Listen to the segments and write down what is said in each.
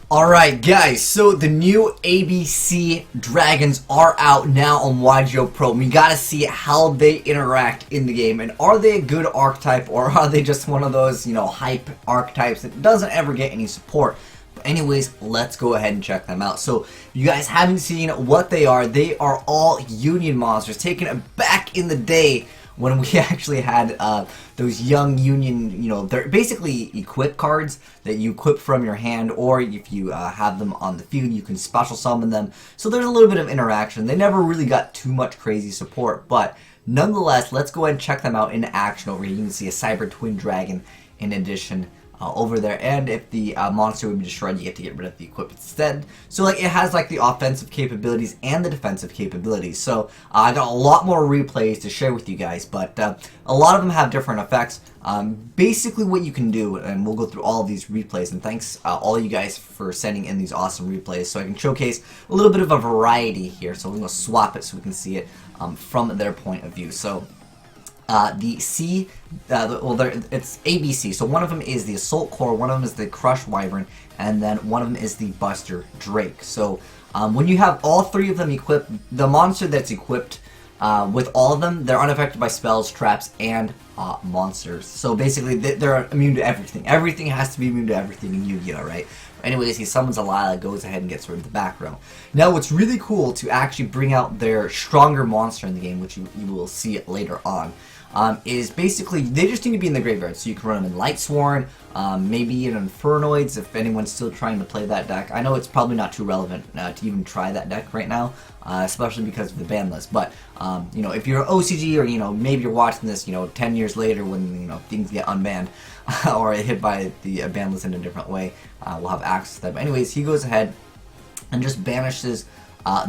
Alright guys, so the new ABC dragons are out now on YGO Pro. We gotta see how they interact in the game, and are they a good archetype or are they just one of those, hype archetypes that doesn't ever get any support. But anyways, let's go ahead and check them out. So if you guys haven't seen what they are all Union monsters taken back in the day when we actually had those young Union, they're basically equip cards that you equip from your hand, or if you have them on the field, you can special summon them. So there's a little bit of interaction. They never really got too much crazy support, but nonetheless, let's go ahead and check them out in action over here. You can see a Cyber Twin Dragon in addition over there, and if the monster would be destroyed, you get to get rid of the equip instead. So it has the offensive capabilities and the defensive capabilities. So I got a lot more replays to share with you guys, but a lot of them have different effects. Basically what you can do, and we'll go through all of these replays, and thanks all you guys for sending in these awesome replays so I can showcase a little bit of a variety here. So we're going to swap it so we can see it from their point of view. So the C, it's ABC. So one of them is the Assault Core, one of them is the Crush Wyvern, and then one of them is the Buster Drake. So when you have all three of them equipped, the monster that's equipped with all of them, they're unaffected by spells, traps, and monsters. So basically, they're immune to everything. Everything has to be immune to everything in Yu-Gi-Oh, right? Anyways, he summons a Lila, goes ahead and gets rid of the back row. Now, what's really cool to actually bring out their stronger monster in the game, which you will see it later on, is basically they just need to be in the graveyard. So you can run them in Lightsworn, maybe in Infernoids if anyone's still trying to play that deck. I know it's probably not too relevant to even try that deck right now, especially because of the ban list. But if you're OCG, or maybe you're watching this 10 years later when things get unbanned or hit by the ban list in a different way, we'll have access to that. But anyways, he goes ahead and just banishes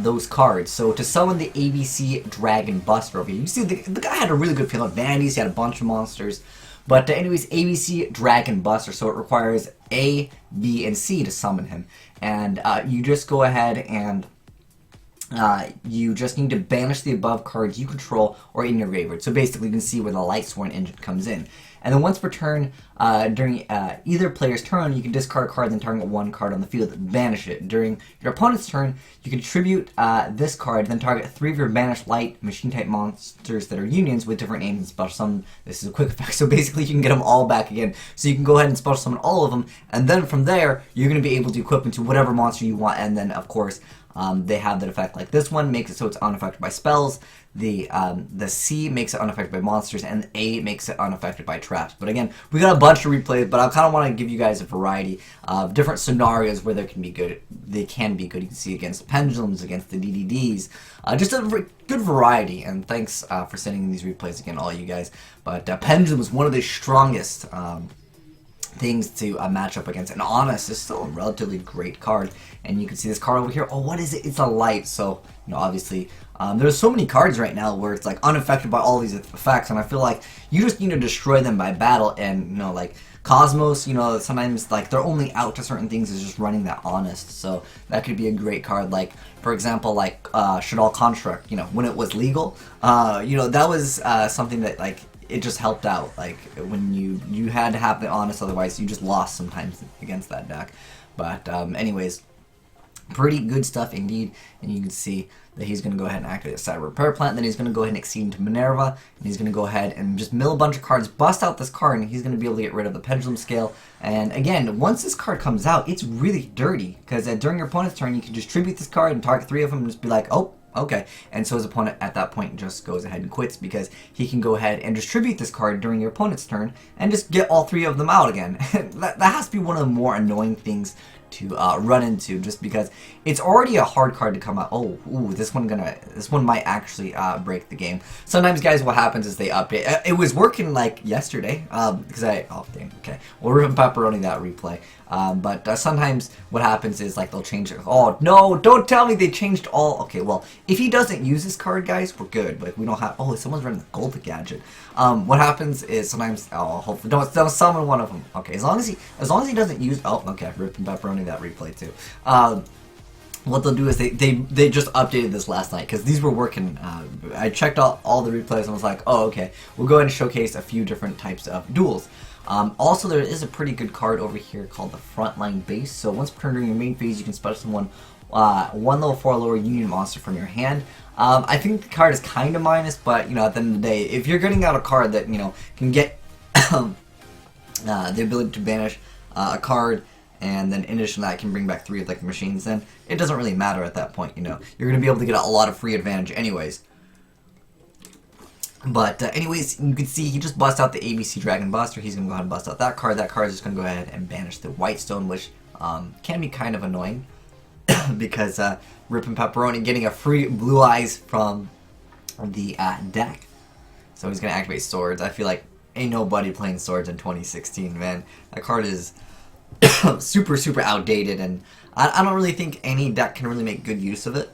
those cards. So to summon the ABC Dragon Buster over here, you see the guy had a really good field of vanities, he had a bunch of monsters. But anyways, ABC Dragon Buster, so it requires A, B, and C to summon him. And you just go ahead and you just need to banish the above cards you control or in your graveyard. So basically you can see where the Lightsworn engine comes in. And then once per turn, during either player's turn, you can discard a card, then target one card on the field, banish it. During your opponent's turn, you can tribute this card, then target 3 of your banished light machine-type monsters that are unions with different names and special summon. This is a quick effect, so basically you can get them all back again. So you can go ahead and special summon all of them, and then from there, you're going to be able to equip into whatever monster you want, and then, of course, they have that effect like this one, makes it so it's unaffected by spells. The C makes it unaffected by monsters, and the A makes it unaffected by traps. But again, we got a bunch of replays, but I kind of want to give you guys a variety of different scenarios where they can be good. You can see against pendulums, against the DDDs, just a good variety. And thanks for sending in these replays again, all you guys. But pendulum is one of the strongest things to match up against, and Honest is still a relatively great card. And you can see this card over here. Oh, what is it? It's a light. So obviously there's so many cards right now where it's unaffected by all these effects, and I feel like you just need to destroy them by battle. And Cosmos, sometimes they're only out to certain things is just running that Honest. So that could be a great card. For example, Shadal Construct, when it was legal, that was something that it just helped out, when you had to have the Honest, otherwise you just lost sometimes against that deck. But anyways, pretty good stuff indeed. And you can see that he's going to go ahead and activate a Cyber Repair Plant, then he's going to go ahead and exceed into Minerva, and he's going to go ahead and just mill a bunch of cards, bust out this card, and he's going to be able to get rid of the Pendulum Scale. And again, once this card comes out, it's really dirty, because during your opponent's turn, you can just tribute this card and target 3 of them and just be like, oh, okay. And so his opponent at that point just goes ahead and quits, because he can go ahead and distribute this card during your opponent's turn and just get all 3 of them out again. that has to be one of the more annoying things to run into, just because it's already a hard card to come out. Oh, ooh, this one might actually break the game. Sometimes, guys, what happens is they update. It was working yesterday, because oh dang, okay, we'll rip and pepperoni that replay. But sometimes what happens is they'll change it. Oh no, don't tell me they changed all. Okay, well, if he doesn't use this card, guys, we're good. We don't have. Oh, someone's running the Gold Gadget. What happens is sometimes, hopefully don't summon one of them. Okay, as long as he doesn't use. Oh, okay, rip and pepperoni that replay too. What they'll do is they just updated this last night, because these were working. I checked out all the replays and was like, oh, okay, we'll go ahead and showcase a few different types of duels. Also, there is a pretty good card over here called the Frontline Base. So once per turn during your main phase, you can special summon one level 4 lower union monster from your hand. I think the card is kind of minus, but, you know, at the end of the day, if you're getting out a card that, you know, can get the ability to banish a card, and then in addition to that can bring back 3 of like the machines, then it doesn't really matter at that point, you know. You're going to be able to get a lot of free advantage anyways. But anyways, you can see he just busts out the ABC Dragon Buster. He's going to go ahead and bust out that card. That card is just going to go ahead and banish the White Stone, which can be kind of annoying. Because Rip and Pepperoni getting a free Blue Eyes from the deck. So he's going to activate Swords. I feel like ain't nobody playing Swords in 2016, man. That card is super outdated, and I don't really think any deck can really make good use of it.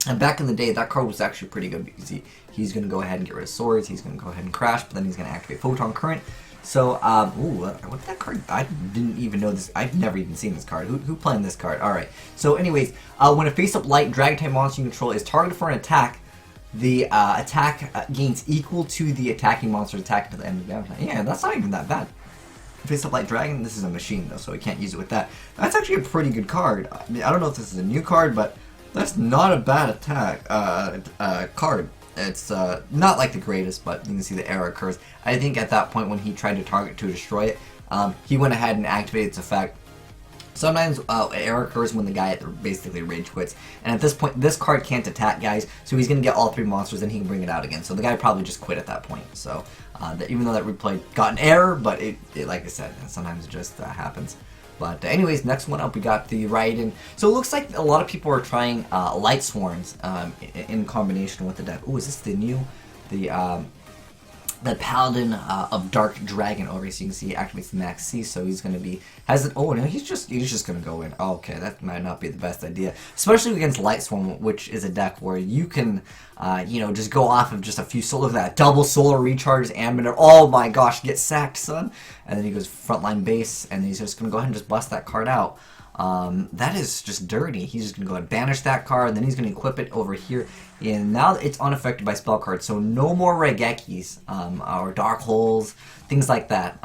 And back in the day, that card was actually pretty good because he's going to go ahead and get rid of Swords, he's going to go ahead and crash, but then he's going to activate Photon Current. So, what's that card? I didn't even know this. I've never even seen this card. Who playing this card? Alright. So, anyways, when a face-up light Dragon-type monster you control is targeted for an attack, the attack gains equal to the attacking monster's attack to the end of the game. Yeah, that's not even that bad. Face-up light Dragon, this is a machine, though, so we can't use it with that. That's actually a pretty good card. I mean, I don't know if this is a new card, but that's not a bad attack card. It's not like the greatest, but you can see the error occurs. I think at that point when he tried to target to destroy it, he went ahead and activated its effect. Sometimes error occurs when the guy basically rage quits. And at this point, this card can't attack guys, so he's going to get all 3 monsters and he can bring it out again. So the guy probably just quit at that point. So even though that replay got an error, but it like I said, sometimes it just happens. But anyways, next one up, we got the Raiden. So it looks like a lot of people are trying Light Swarms in combination with the deck. Oh, is this the new, the Paladin of Dark Dragon over here? So you can see he activates the Max C, so he's going to be, oh no, he's just going to go in. Oh, okay, that might not be the best idea. Especially against Light Swarm, which is a deck where you can, you know, just go off of just a few solar, that double solar recharges, Amber, oh my gosh, get sacked, son. And then he goes Frontline Base, and he's just going to go ahead and just bust that card out. That is just dirty. He's just going to go ahead and banish that card, and then he's going to equip it over here. And now it's unaffected by spell cards, so no more Regekis, or Dark Holes, things like that.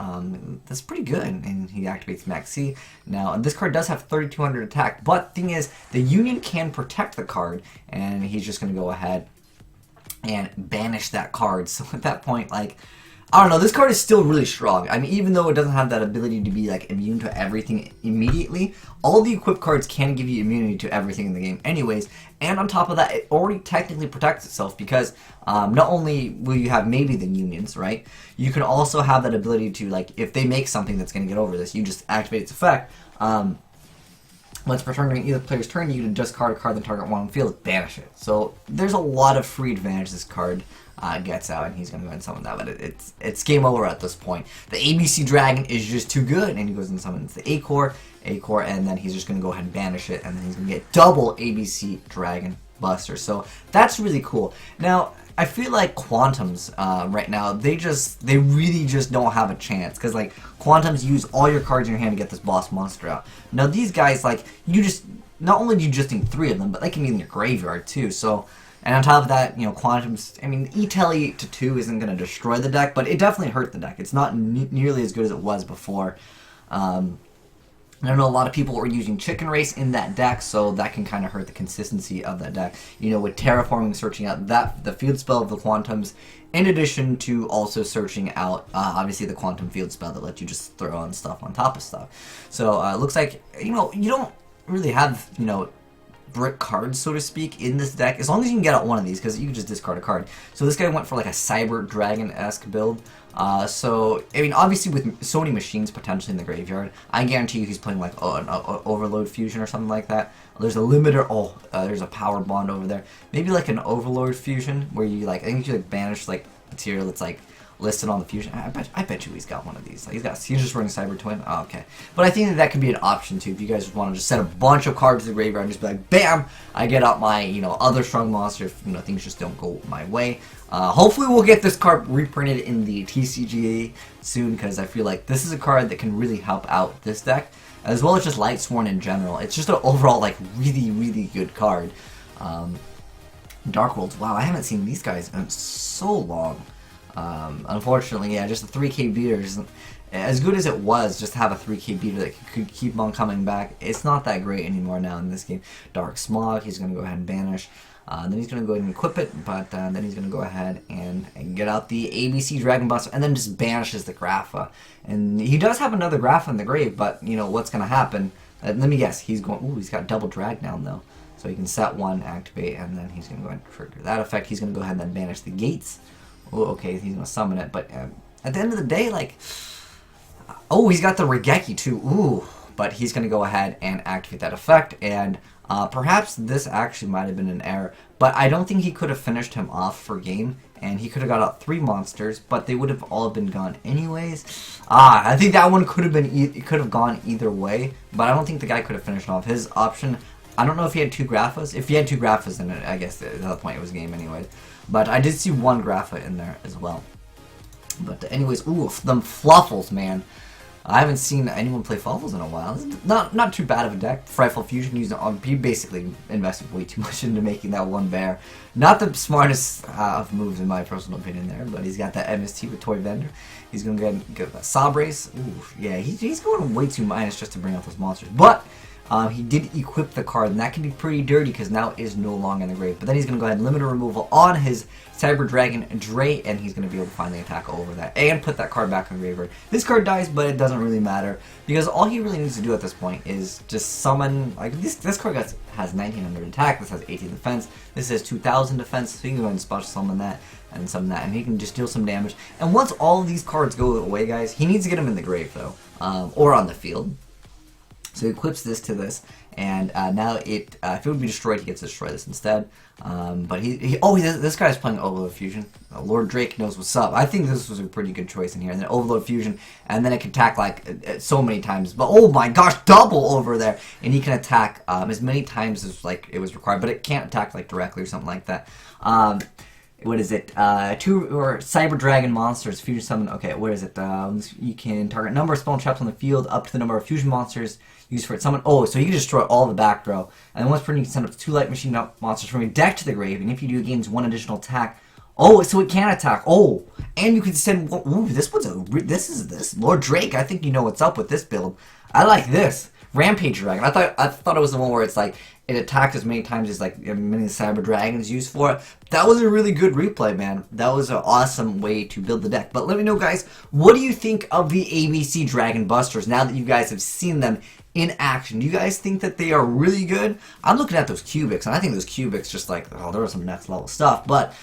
That's pretty good, and he activates Max C. Now, this card does have 3200 attack, but thing is, the Union can protect the card, and he's just going to go ahead and banish that card. So at that point, like, I don't know, this card is still really strong. I mean, even though it doesn't have that ability to be, like, immune to everything immediately, all the equipped cards can give you immunity to everything in the game anyways. And on top of that, it already technically protects itself because not only will you have maybe the Unions, right? You can also have that ability to, like, if they make something that's going to get over this, you just activate its effect. Once per turn during either player's turn, you can discard a card then target one on the field, banish it. So there's a lot of free advantage this card gets out, and he's going to go and summon that, but it's game over at this point. The ABC Dragon is just too good, and he goes and summons the A-Core, and then he's just going to go ahead and banish it, and then he's going to get double ABC Dragon Buster. So that's really cool. Now, I feel like Quantums right now, they really just don't have a chance, because like Quantums use all your cards in your hand to get this boss monster out. Now these guys, like, you just, not only do you just need 3 of them, but they can be in your graveyard too, so. And on top of that, you know, Quantums, I mean, E-Tele to 2 isn't going to destroy the deck, but it definitely hurt the deck. It's not nearly as good as it was before. I know a lot of people were using Chicken Race in that deck, so that can kind of hurt the consistency of that deck. You know, with Terraforming, searching out the field spell of the Quantums, in addition to also searching out, obviously, the Quantum field spell that lets you just throw on stuff on top of stuff. So, it looks like, you know, you don't really have, you know, brick cards, so to speak, in this deck, as long as you can get out one of these, because you can just discard a card. So this guy went for like a Cyber Dragon-esque build. So, I mean, obviously with so many machines potentially in the graveyard, I guarantee you he's playing like an Overload Fusion or something like that. There's a limiter, there's a Power Bond over there. Maybe like an Overlord Fusion, where you like, I think you like banish like material that's like listed on the fusion. I bet you he's got one of these. Like, he's just running Cyber Twin. Oh, okay. But I think that could be an option too if you guys want to just set a bunch of cards to the graveyard and just be like, bam, I get out my, you know, other strong monster if, you know, things just don't go my way. Hopefully we'll get this card reprinted in the TCGA soon, because I feel like this is a card that can really help out this deck, as well as just Light Sworn in general. It's just an overall like really good card. Dark Worlds, wow, I haven't seen these guys in so long. Unfortunately, yeah, just the 3K beaters. as good as it was, just have a 3k beater that could keep on coming back, it's not that great anymore now in this game. Dark Smog, he's going to go ahead and banish. Then he's going to go ahead and equip it, but then he's going to go ahead and get out the ABC Dragon Buster, and then just banishes the Grapha. And he does have another Grapha in the grave, but, you know, what's going to happen? Let me guess, he's going, ooh, he's got double drag down, though. So he can set one, activate, and then he's going to go ahead and trigger that effect. He's going to go ahead and then banish the gates. Oh, okay, he's going to summon it, but at the end of the day, like, oh, he's got the Regeki, too. Ooh, but he's going to go ahead and activate that effect, and perhaps this actually might have been an error, but I don't think he could have finished him off for game, and he could have got out 3 monsters, but they would have all been gone anyways. I think that one could have been, it could have gone either way, but I don't think the guy could have finished off. His option, I don't know if he had 2 Graphas. If he had 2 Graphas, then I guess at that point it was game anyways. But I did see 1 Grapha in there as well. But anyways, ooh, them Fluffles, man. I haven't seen anyone play Fluffles in a while. It's not too bad of a deck. Frightful Fusion used on. He basically invested way too much into making that one bear. Not the smartest of moves in my personal opinion there, but he's got that MST with Toy Vendor. He's gonna get that Sabrace. Ooh, yeah, he's going way too minus just to bring out those monsters. But he did equip the card, and that can be pretty dirty because now it is no longer in the grave. But then he's going to go ahead and limit a removal on his Cyber Dragon Dre, and he's going to be able to finally attack over that and put that card back on the graveyard. This card dies, but it doesn't really matter because all he really needs to do at this point is just summon. Like this card has 1900 attack, this has 18 defense, this has 2000 defense, so he can go ahead and special summon that and summon that, and he can just deal some damage. And once all of these cards go away, guys, he needs to get them in the grave though, or on the field. So he equips this to this, and now it, if it would be destroyed, he gets to destroy this instead. But this guy's playing Overload Fusion. Lord Drake knows what's up. I think this was a pretty good choice in here. And then Overload Fusion, and then it can attack like so many times. But oh my gosh, double over there, and he can attack as many times as like it was required. But it can't attack like directly or something like that. What is it? 2 or Cyber Dragon monsters, fusion summon. Okay, what is it? You can target number of spell traps on the field up to the number of fusion monsters used for it summon. Oh, so you can destroy all the back row. And then once per turn, you can send up to 2 light machine monsters from your deck to the grave. And if you do, it gains 1 additional attack. Oh, so it can attack. Oh, and you can send. Ooh, this is Lord Drake. I think you know what's up with this build. I like this Rampage Dragon. I thought it was the one where it's like it attacked as many times as like many Cyber Dragons used for it. That was a really good replay, man. That was an awesome way to build the deck. But let me know, guys, what do you think of the ABC Dragon Busters now that you guys have seen them in action? Do you guys think that they are really good? I'm looking at those cubics, and I think those cubics just like, oh, there was some next level stuff. But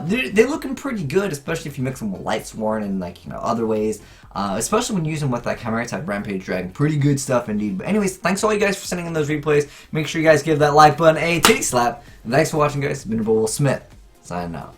they're looking pretty good, especially if you mix them with Lightsworn and like, you know, other ways. Especially when you use them with that Chimera type Rampage Dragon. Pretty good stuff indeed. But anyways, thanks to all you guys for sending in those replays. Make sure you guys give that like button a titty slap. And thanks for watching, guys. It's been your boy Will Smith, signing out.